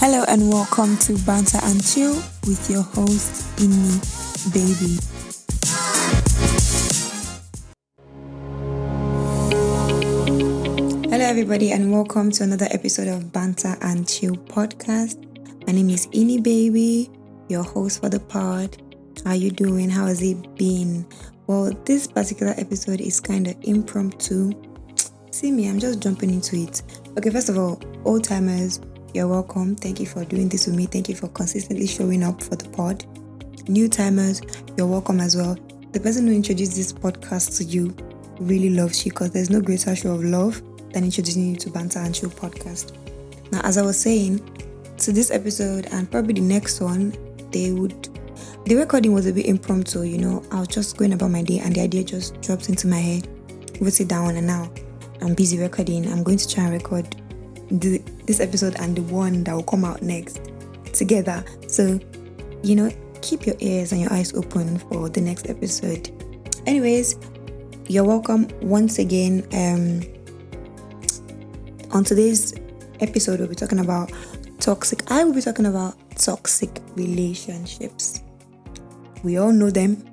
Hello and welcome to Banter and Chill with your host, Inni Baby. Hello everybody and welcome to another episode of Banter and Chill podcast. My name is Inni Baby, your host for the pod. How you doing? How has it been? Well, this particular episode is kind of impromptu. See me, I'm just jumping into it. Okay, first of all, old timers, you're welcome. Thank you for doing this with me. Thank you for consistently showing up for the pod. New timers, you're welcome as well. The person who introduced this podcast to you really loves you because there's no greater show of love than introducing you to Banter and Chill podcast. Now, as I was saying, to this episode and probably the next one, the recording was a bit impromptu, I was just going about my day and the idea just drops into my head. Wrote it down and now I'm busy recording. I'm going to try and record this episode and the one that will come out next together. So, keep your ears and your eyes open for the next episode. Anyways, you're welcome once again. On today's episode, we'll be talking about I will be talking about toxic relationships. We all know them.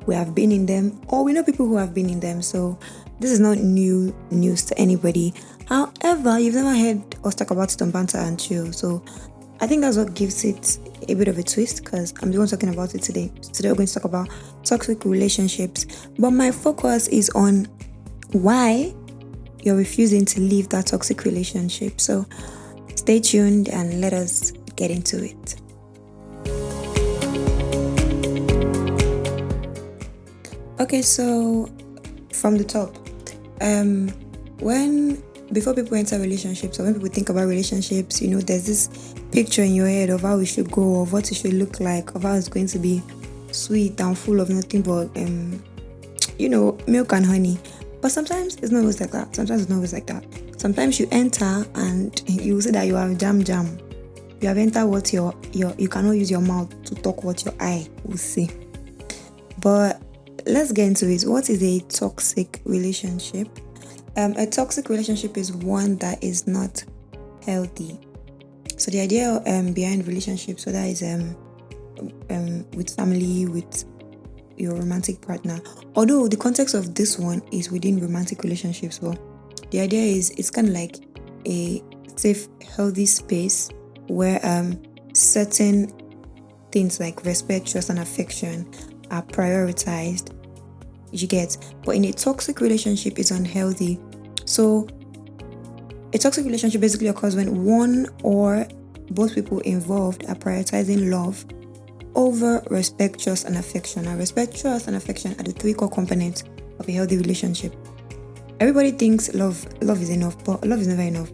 We have been in them, or we know people who have been in them. So this is not new news to anybody. However, you've never heard us talk about it on Banter and Chill. So I think that's what gives it a bit of a twist because I'm the one talking about it today. Today we're going to talk about toxic relationships. But my focus is on why you're refusing to leave that toxic relationship. So stay tuned and let us get into it. Okay, so from the top, before people enter relationships or when people think about relationships, there's this picture in your head of how it should go, of what it should look like, of how it's going to be sweet and full of nothing but, milk and honey. But sometimes it's not always like that. Sometimes you enter and you see that you have jam. You have entered what you cannot use your mouth to talk what your eye will see. But let's get into it. What is a toxic relationship? A toxic relationship is one that is not healthy. So the idea behind relationships, so that is with family, with your romantic partner. Although the context of this one is within romantic relationships, well, the idea is it's kind of like a safe, healthy space where certain things like respect, trust, and affection are prioritized. You get, but in a toxic relationship, it's unhealthy. So a toxic relationship basically occurs when one or both people involved are prioritizing love over respect, trust, and affection. Now, respect, trust, and affection are the three core components of a healthy relationship. Everybody thinks love is enough, but love is never enough.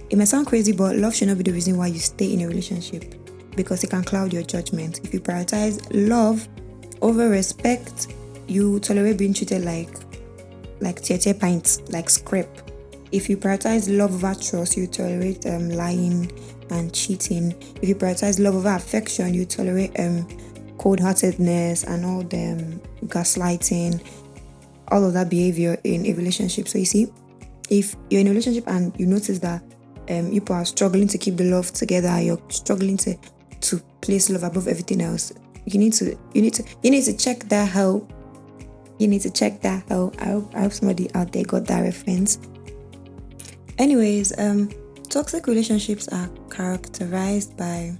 It might sound crazy, but love should not be the reason why you stay in a relationship because it can cloud your judgment. If you prioritize love over respect, you tolerate being treated like tete pints, like scrap. If you prioritize love over trust, you tolerate lying and cheating. If you prioritize love over affection, you tolerate cold-heartedness and all the gaslighting, all of that behavior in a relationship. So you see, if you're in a relationship and you notice that people are struggling to keep the love together, you're struggling to place love above everything else, you need to check that out. You need to check that out. I hope somebody out there got that reference. Anyways, toxic relationships are characterized by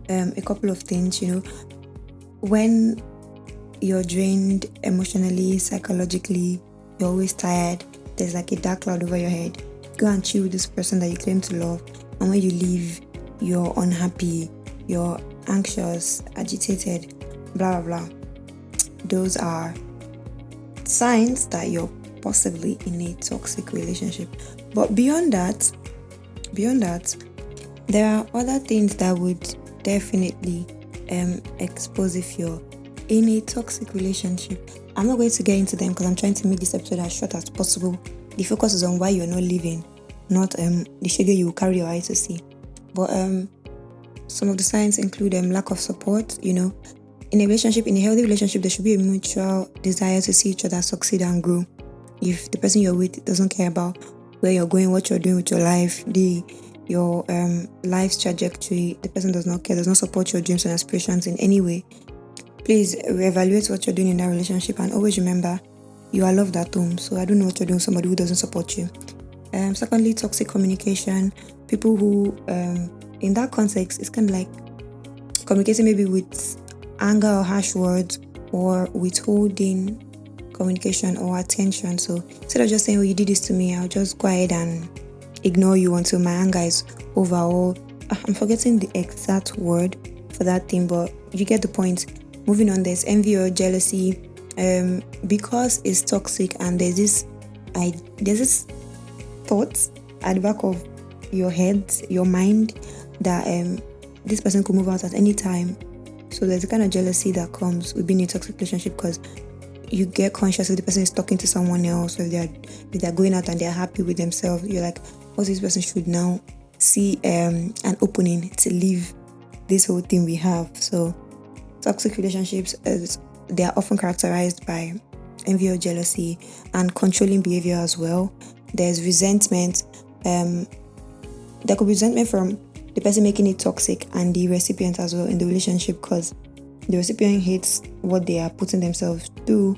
a couple of things, When you're drained emotionally, psychologically, you're always tired, there's like a dark cloud over your head. Go and chill with this person that you claim to love, and when you leave, you're unhappy, you're anxious, agitated, blah, blah, blah. Those are signs that you're possibly in a toxic relationship. But beyond that, there are other things that would definitely expose if you're in a toxic relationship. I'm not going to get into them because I'm trying to make this episode as short as possible. The focus is on why you're not leaving, not the shadow you will carry your eye to see. But some of the signs include lack of support, In a healthy relationship, there should be a mutual desire to see each other succeed and grow. If the person you're with doesn't care about where you're going, what you're doing with your life, your life's trajectory, the person does not care, does not support your dreams and aspirations in any way, please reevaluate what you're doing in that relationship, and always remember you are loved at home. So I don't know what you're doing with somebody who doesn't support you. Secondly, toxic communication. People who, in that context, it's kind of like communicating maybe with anger or harsh words, or withholding communication or attention. So instead of just saying, "Oh, you did this to me," I'll just go ahead and ignore you until my anger is over. Or I'm forgetting the exact word for that thing, but you get the point. Moving on, there's envy or jealousy. Because it's toxic, and there's this thought at the back of your head, your mind, that this person could move out at any time. So there's a kind of jealousy that comes with being in a toxic relationship, because you get conscious if the person is talking to someone else, or if they're going out and they're happy with themselves. You're like, oh, this person should now see an opening to leave this whole thing we have. So toxic relationships, they are often characterized by envy or jealousy and controlling behavior as well. There's resentment. There could be resentment from the person making it toxic and the recipient as well in the relationship, because the recipient hates what they are putting themselves through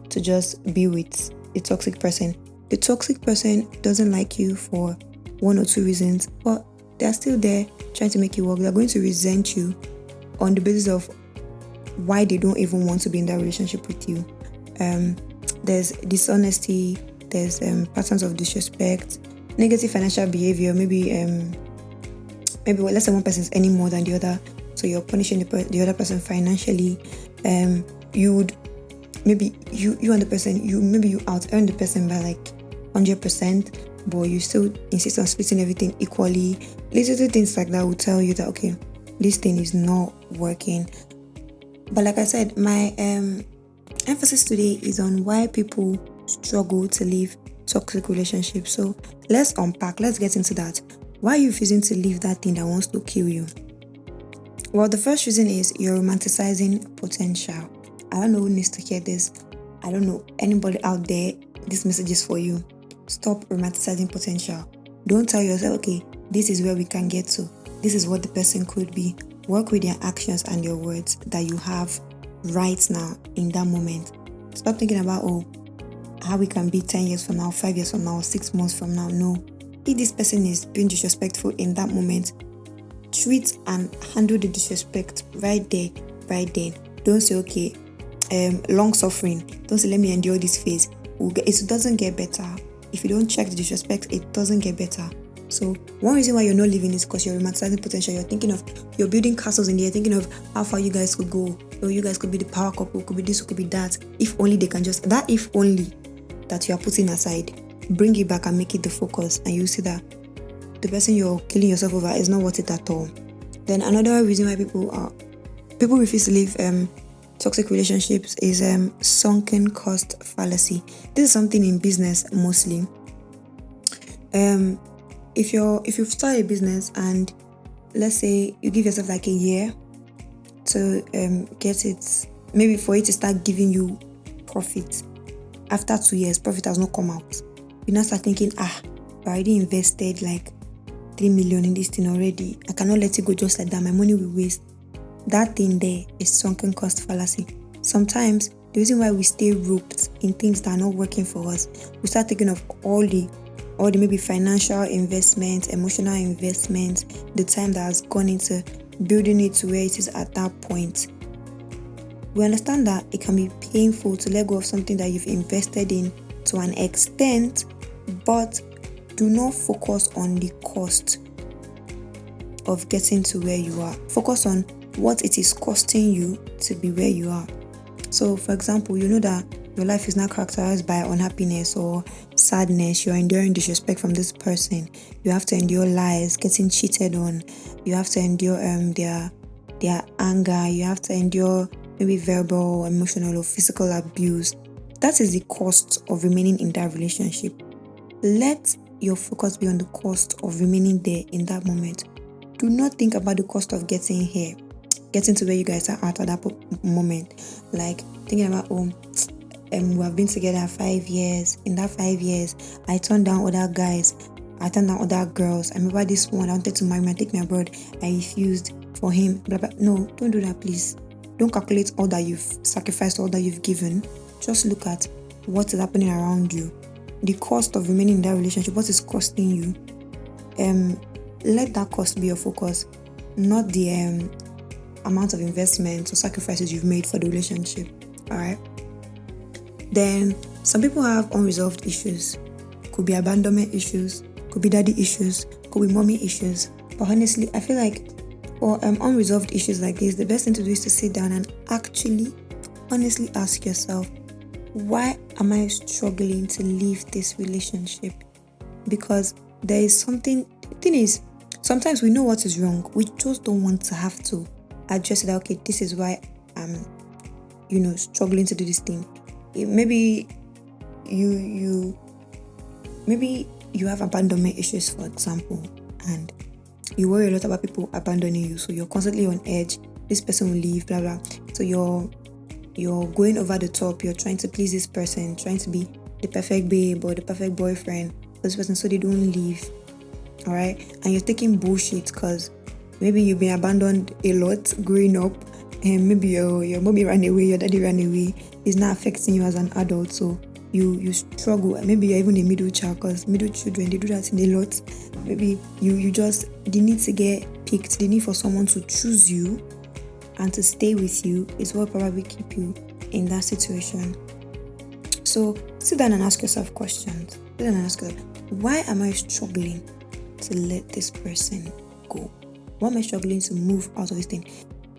to just be with a toxic person. The toxic person doesn't like you for one or two reasons, but they're still there trying to make it work. They're going to resent you on the basis of why they don't even want to be in that relationship with you. There's dishonesty, there's patterns of disrespect, negative financial behavior. Maybe let's say one person is earning more than the other, so you're punishing the other person financially. You would maybe you and the person, you out earn the person by like 100%, but you still insist on splitting everything equally. Little things like that will tell you that, okay, this thing is not working. But like I said, my emphasis today is on why people struggle to leave toxic relationships. So let's unpack, let's get into that. Why are you refusing to leave that thing that wants to kill you? Well, the first reason is you're romanticizing potential. I don't know who needs to hear this. I don't know anybody out there. This message is for you. Stop romanticizing potential. Don't tell yourself, okay, this is where we can get to. This is what the person could be. Work with your actions and your words that you have right now in that moment. Stop thinking about, how we can be 10 years from now, 5 years from now, 6 months from now. No. If this person is being disrespectful in that moment, treat and handle the disrespect right there, right then. Don't say, okay, long suffering. Don't say, let me endure this phase. It doesn't get better. If you don't check the disrespect, it doesn't get better. So one reason why you're not living is because you're romanticizing potential. You're building castles in the air, thinking of how far you guys could go. Or you guys could be the power couple, could be this, could be that. If only they can just, that if only that you are putting aside, bring it back and make it the focus, and you see that the person you're killing yourself over is not worth it at all. Then another reason why people refuse to leave toxic relationships is sunken cost fallacy. This is something in business mostly. If you start a business and let's say you give yourself like a year to get it, maybe for it to start giving you profit. After 2 years, profit has not come out. You now start thinking, I already invested like 3 million in this thing already. I cannot let it go just like that. My money will waste. That thing there is sunken cost fallacy. Sometimes the reason why we stay roped in things that are not working for us, we start thinking of all the maybe financial investments, emotional investments, the time that has gone into building it to where it is at that point. We understand that it can be painful to let go of something that you've invested in to an extent, but do not focus on the cost of getting to where you are. Focus on what it is costing you to be where you are. So, for example, you know that your life is not characterized by unhappiness or sadness. You're enduring disrespect from this person. You have to endure lies, getting cheated on. You have to endure their anger. You have to endure maybe verbal, emotional, or physical abuse. That is the cost of remaining in that relationship. Let your focus be on the cost of remaining there in that moment. Do not think about the cost of getting here, getting to where you guys are at that moment. Like thinking about, we have been together 5 years. In that 5 years, I turned down other guys. I turned down other girls. I remember this one, I wanted to marry me, take me abroad. I refused for him. Blah, blah. No, don't do that, please. Don't calculate all that you've sacrificed, all that you've given. Just look at what is happening around you. The cost of remaining in that relationship, what is costing you. Let that cost be your focus, not the amount of investment or sacrifices you've made for the relationship. Alright? Then some people have unresolved issues. Could be abandonment issues, could be daddy issues, could be mommy issues. But honestly, I feel like for unresolved issues like this, the best thing to do is to sit down and actually, honestly ask yourself, why am I struggling to leave this relationship? Because there is something, the thing is, sometimes we know what is wrong. We just don't want to have to address it. Okay, this is why I'm, struggling to do this thing. Maybe you have abandonment issues, for example, and you worry a lot about people abandoning you. So you're constantly on edge. This person will leave, blah blah. So you're going over the top. You're trying to please this person, trying to be the perfect babe or the perfect boyfriend for this person, so they don't leave. All right, and you're taking bullshit because maybe you've been abandoned a lot growing up, and maybe your mommy ran away, your daddy ran away. It's not affecting you as an adult, so you struggle. Maybe you're even a middle child, because middle children, they do that in a lot. Maybe they need to get picked. They need for someone to choose you and to stay with you is what probably keep you in that situation. So sit down and ask yourself questions. Sit down and ask yourself, why am I struggling to let this person go? Why am I struggling to move out of this thing?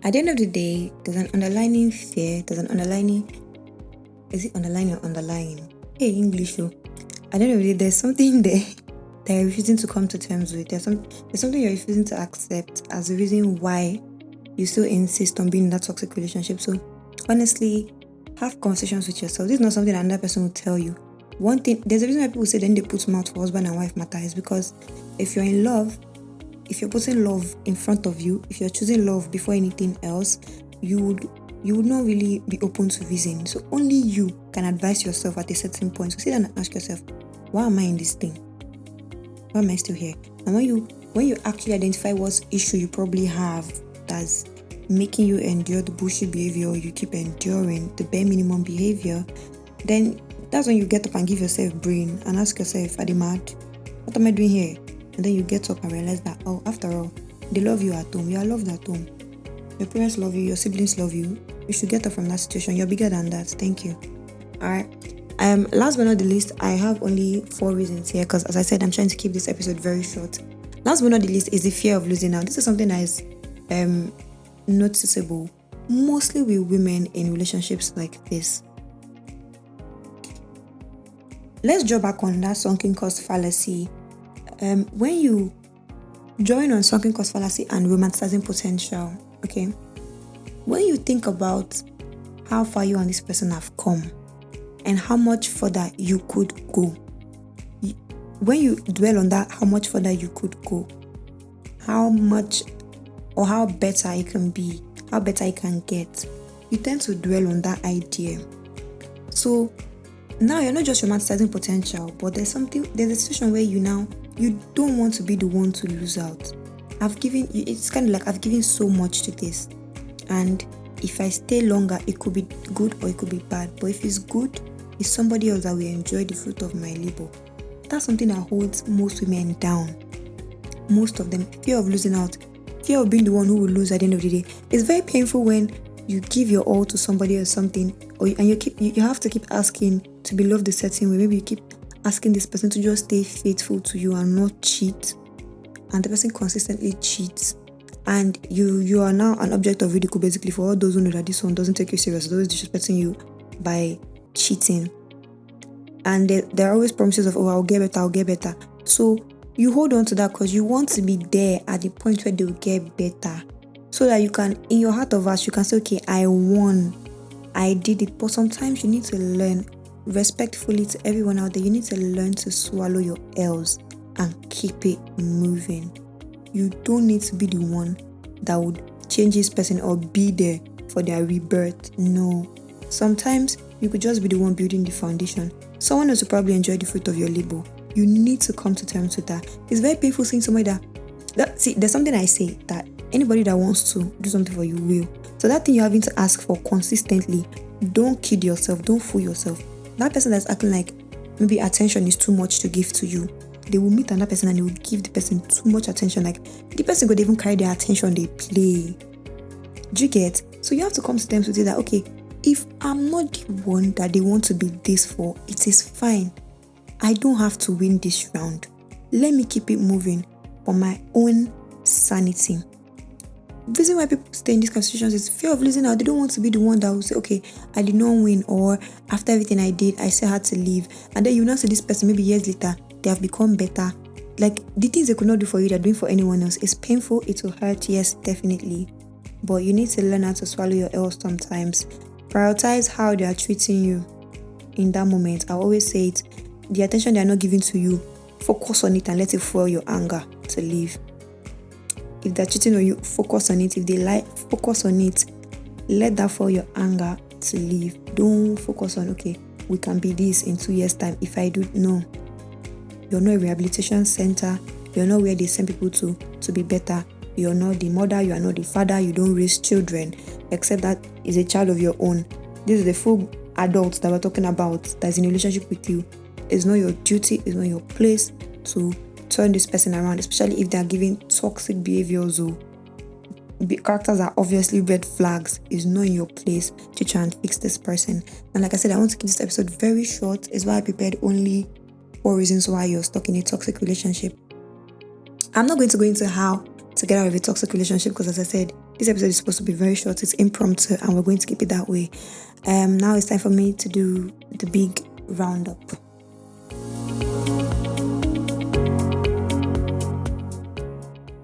At the end of the day, there's an underlying fear. Is it underlying or underlying? Hey, English show. At the end of the day, there's something there that you're refusing to come to terms with. There's something you're refusing to accept as the reason why you still insist on being in that toxic relationship. So honestly, have conversations with yourself. This is not something another person will tell you. One thing, there's a reason why people say then they put mouth for husband and wife matter, is because if you're in love, if you're putting love in front of you, if you're choosing love before anything else, you would not really be open to reason. So only you can advise yourself at a certain point. So sit down and ask yourself, why am I in this thing? Why am I still here? And when you actually identify what issue you probably have that's making you endure the bullshit behavior, or you keep enduring the bare minimum behavior, then that's when you get up and give yourself brain and ask yourself, are they mad? What am I doing here? And then you get up and realize that, after all, they love you at home. You are loved at home. Your parents love you. Your siblings love you. You should get up from that situation. You're bigger than that. Thank you. All right. Last but not the least, I have only 4 reasons here, because as I said, I'm trying to keep this episode very short. Last but not the least is the fear of losing out. This is something that is noticeable mostly with women in relationships like this. Let's draw back on that sunken cost fallacy. When you join on sunken cost fallacy and romanticizing potential, okay, when you think about how far you and this person have come and how much further you could go, when you dwell on that, how much further you could go, how much or how better it can be, how better it can get, you tend to dwell on that idea. So now you're not just romanticizing potential, but there's a situation where you don't want to be the one to lose out. It's kind of like I've given so much to this, and if I stay longer, it could be good or it could be bad. But if it's good, it's somebody else that will enjoy the fruit of my labor. That's something that holds most women down. Most of them, fear of losing out, fear of being the one who will lose at the end of the day. It's very painful when you give your all to somebody or something, and you have to keep asking to be loved a certain way. Maybe you keep asking this person to just stay faithful to you and not cheat, and the person consistently cheats, and you are now an object of ridicule basically for all those who know that this one doesn't take you serious, always disrespecting you by cheating. And there are always promises of, I'll get better. So you hold on to that because you want to be there at the point where they'll get better, so that you can, in your heart of hearts, you can say, okay, I won, I did it. But sometimes you need to learn respectfully to everyone out there. You need to learn to swallow your L's and keep it moving. You don't need to be the one that would change this person or be there for their rebirth. No. Sometimes you could just be the one building the foundation. Someone else will probably enjoy the fruit of your labor. You need to come to terms with that. It's very painful seeing somebody see, there's something I say that anybody that wants to do something for you will. So that thing you're having to ask for consistently, don't kid yourself, don't fool yourself. That person that's acting like maybe attention is too much to give to you, they will meet another person and they will give the person too much attention. Like the person could even carry their attention, they play. Do you get? So you have to come to terms with it that, okay, if I'm not the one that they want to be this for, it is fine. I don't have to win this round. Let me keep it moving for my own sanity. The reason why people stay in these conversations is fear of losing out. They don't want to be the one that will say, okay, I did not win, or after everything I did, I still had to leave. And then you now see this person, maybe years later, they have become better. Like the things they could not do for you, they're doing for anyone else. It's painful, it will hurt, yes, definitely. But you need to learn how to swallow your L sometimes. Prioritize how they are treating you in that moment. I always say it, the attention they are not giving to you, focus on it and let it fuel your anger to leave. If they're cheating on you, focus on it. If they lie, focus on it. Let that fuel your anger to leave. Don't focus on, okay, we can be this in 2 years' time. If I do, no. You're not a rehabilitation center. You're not where they send people to be better. You're not the mother. You are not the father. You don't raise children, except that is a child of your own. This is the full adult that we're talking about that's in a relationship with you. It's not your duty. It's not your place to turn this person around, especially if they are giving toxic behaviors or characters are obviously red flags. It's not in your place to try and fix this person. And like I said, I want to keep this episode very short. It's why I prepared only 4 reasons why you're stuck in a toxic relationship. I'm not going to go into how to get out of a toxic relationship because, as I said, this episode is supposed to be very short. It's impromptu and we're going to keep it that way. Now it's time for me to do the big roundup.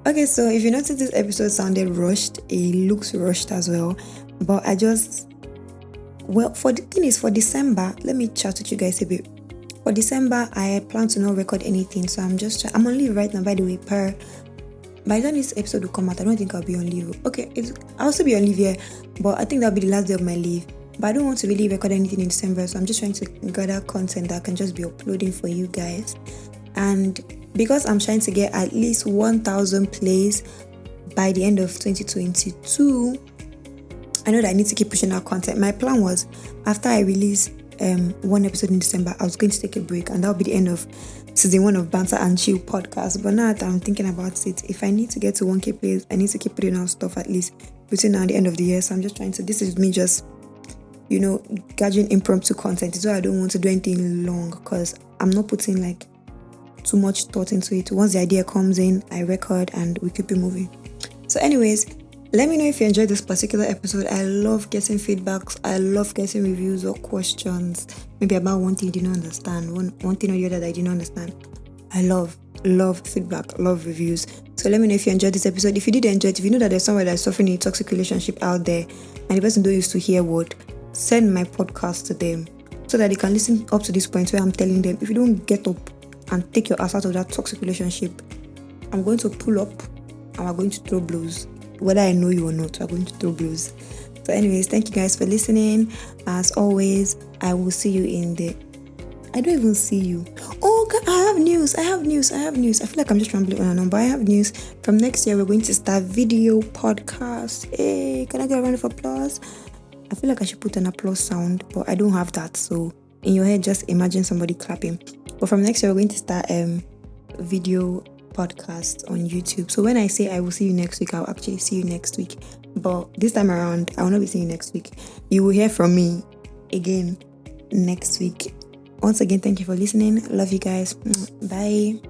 Okay, so if you notice this episode sounded rushed, it looks rushed as well. But for December, let me chat with you guys a bit. For December, I plan to not record anything, so I'm on leave right now, by the way. By the time this episode will come out, I don't think I'll be on leave. Okay, I'll still be on leave here, but I think that'll be the last day of my leave. But I don't want to really record anything in December, so I'm just trying to gather content that I can just be uploading for you guys. And because I'm trying to get at least 1,000 plays by the end of 2022, I know that I need to keep pushing out content. My plan was, after I release one episode in December, I was going to take a break, and that'll be the end of season 1 of Banter and Chill podcast. But now that I'm thinking about it, if I need to get to 1K plays, I need to keep putting out stuff at least between now and the end of the year. So I'm just trying to, this is me just, gathering impromptu content. So I don't want to do anything long because I'm not putting like too much thought into it. Once the idea comes in, I record and we keep it moving. So anyways, let me know if you enjoyed this particular episode. I love getting feedbacks. I love getting reviews or questions, maybe about one thing you didn't understand, one thing or the other that I didn't understand. I love feedback, love reviews. So let me know if you enjoyed this episode. If you did enjoy it, if you know that there's someone that's suffering a toxic relationship out there and the person don't used to hear word, send my podcast to them so that they can listen up to this point where I'm telling them, if you don't get up and take your ass out of that toxic relationship, I'm going to pull up and we're going to throw blows. Whether I know you or not, we're going to throw blows. So anyways, thank you guys for listening. As always, I will see you I don't even see you. Oh God, I have news. I feel like I'm just rambling on and on, but I have news. From next year, we're going to start video podcast. Hey, can I get a round of applause? I feel like I should put an applause sound, but I don't have that. So in your head, just imagine somebody clapping. But from next year, we're going to start video podcast on YouTube. So when I say I will see you next week, I'll actually see you next week. But this time around, I will not be seeing you next week. You will hear from me again next week. Once again, thank you for listening. Love you guys. Bye.